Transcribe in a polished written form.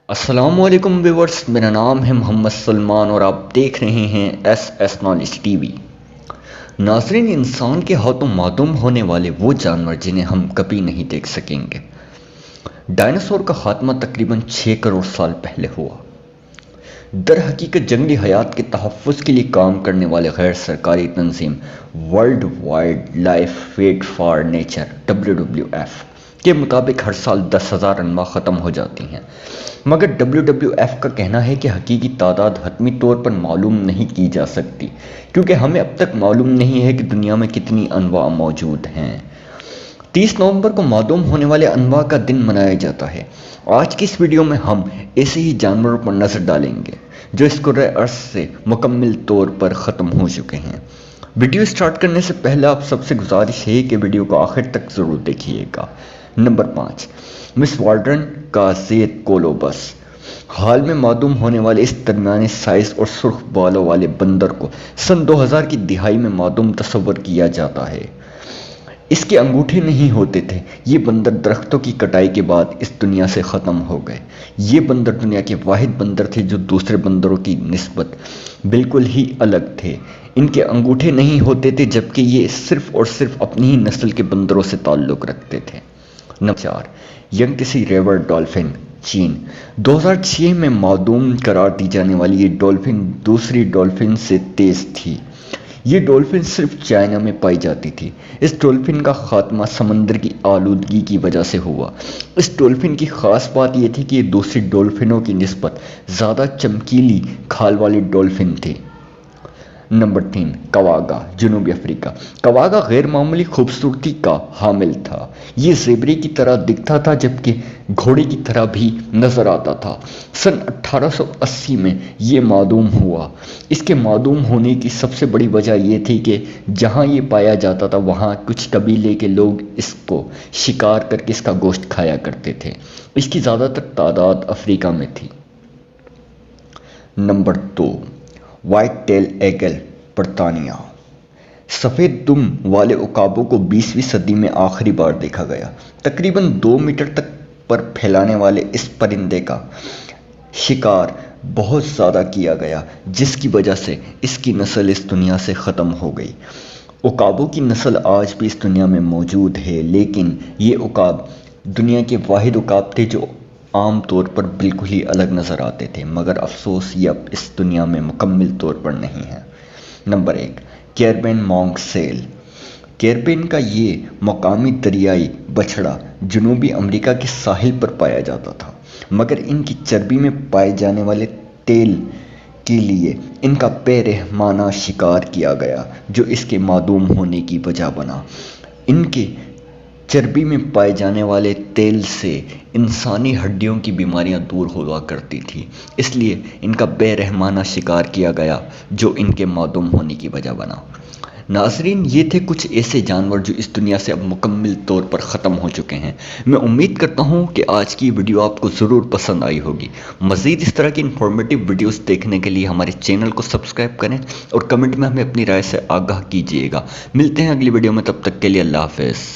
السلام علیکم ویورز، میرا نام ہے محمد سلمان اور آپ دیکھ رہے ہیں S S knowledge T V. ناظرین، انسان کے ہاتھوں معدوم ہونے والے وہ جانور جنہیں ہم کبھی نہیں دیکھ سکیں گے۔ ڈائناسور کا خاتمہ تقریباً 6 کروڑ سال پہلے ہوا۔ در حقیقت جنگلی حیات کے تحفظ کے لیے کام کرنے والے غیر سرکاری تنظیم world wildlife fund for nature WWF کے مطابق ہر سال 10,000 انواع ختم ہو جاتی ہیں، مگر WWF کا کہنا ہے کہ حقیقی تعداد حتمی طور پر معلوم نہیں کی جا سکتی، کیونکہ ہمیں اب تک معلوم نہیں ہے کہ دنیا میں کتنی انواع موجود ہیں۔ 30 نومبر کو معدوم ہونے والے انواع کا دن منایا جاتا ہے۔ آج کی اس ویڈیو میں ہم ایسے ہی جانوروں پر نظر ڈالیں گے جو اس کرۂ ارض سے مکمل طور پر ختم ہو چکے ہیں۔ ویڈیو سٹارٹ کرنے سے پہلے آپ سب سے گزارش ہے کہ ویڈیو کو آخر تک ضرور دیکھیے گا۔ نمبر 5، مس والڈرن کا زیت کولوبس۔ حال میں معدوم ہونے والے اس درمیانے سائز اور سرخ بالوں والے بندر کو سن 2000 کی دہائی میں معدوم تصور کیا جاتا ہے۔ اس کے انگوٹھے نہیں ہوتے تھے۔ یہ بندر درختوں کی کٹائی کے بعد اس دنیا سے ختم ہو گئے۔ یہ بندر دنیا کے واحد بندر تھے جو دوسرے بندروں کی نسبت بالکل ہی الگ تھے۔ ان کے انگوٹھے نہیں ہوتے تھے، جبکہ یہ صرف اور صرف اپنی ہی نسل کے بندروں سے تعلق رکھتے تھے۔ نمبر 4، ینگتسی ریور ڈولفن، چین۔ 2006 میں معدوم قرار دی جانے والی یہ ڈولفن دوسری ڈولفن سے تیز تھی۔ یہ ڈولفن صرف چائنا میں پائی جاتی تھی۔ اس ڈولفن کا خاتمہ سمندر کی آلودگی کی وجہ سے ہوا۔ اس ڈولفن کی خاص بات یہ تھی کہ یہ دوسری ڈولفنوں کی نسبت زیادہ چمکیلی کھال والی ڈولفن تھی۔ نمبر 3، کواگا، جنوبی افریقہ۔ کواگا غیر معمولی خوبصورتی کا حامل تھا۔ یہ زیبرے کی طرح دکھتا تھا، جبکہ گھوڑے کی طرح بھی نظر آتا تھا۔ سن 1880 میں یہ معدوم ہوا۔ اس کے معدوم ہونے کی سب سے بڑی وجہ یہ تھی کہ جہاں یہ پایا جاتا تھا وہاں کچھ قبیلے کے لوگ اس کو شکار کر کے اس کا گوشت کھایا کرتے تھے۔ اس کی زیادہ تر تعداد افریقہ میں تھی۔ نمبر 2، وائٹ ٹیل ایگل، برطانیہ۔ سفید دم والے عقابوں کو 20ویں صدی میں آخری بار دیکھا گیا۔ تقریباً 2 میٹر تک پر پھیلانے والے اس پرندے کا شکار بہت زیادہ کیا گیا، جس کی وجہ سے اس کی نسل اس دنیا سے ختم ہو گئی۔ عقابوں کی نسل آج بھی اس دنیا میں موجود ہے، لیکن یہ عقاب دنیا کے واحد عقاب تھے جو عام طور پر بالکل ہی الگ نظر آتے تھے، مگر افسوس یہ اب اس دنیا میں مکمل طور پر نہیں ہے۔ Number 1، Caribbean monk seal. Caribbean کا یہ مقامی دریائی بچھڑا جنوبی امریکہ کے ساحل پر پایا جاتا تھا، مگر ان کی چربی میں پائے جانے والے تیل کے لیے ان کا بے رحمانہ شکار کیا گیا، جو اس کے معدوم ہونے کی وجہ بنا۔ ان کے چربی میں پائے جانے والے تیل سے انسانی ہڈیوں کی بیماریاں دور ہوا کرتی تھیں، اس لیے ان کا بے رحمانہ شکار کیا گیا، جو ان کے معدوم ہونے کی وجہ بنا۔ ناظرین، یہ تھے کچھ ایسے جانور جو اس دنیا سے اب مکمل طور پر ختم ہو چکے ہیں۔ میں امید کرتا ہوں کہ آج کی ویڈیو آپ کو ضرور پسند آئی ہوگی۔ مزید اس طرح کی انفارمیٹیو ویڈیوز دیکھنے کے لیے ہمارے چینل کو سبسکرائب کریں اور کمنٹ میں ہمیں اپنی رائے سے آگاہ کیجیے گا۔ ملتے ہیں اگلی ویڈیو میں، تب تک کے لیے اللہ حافظ۔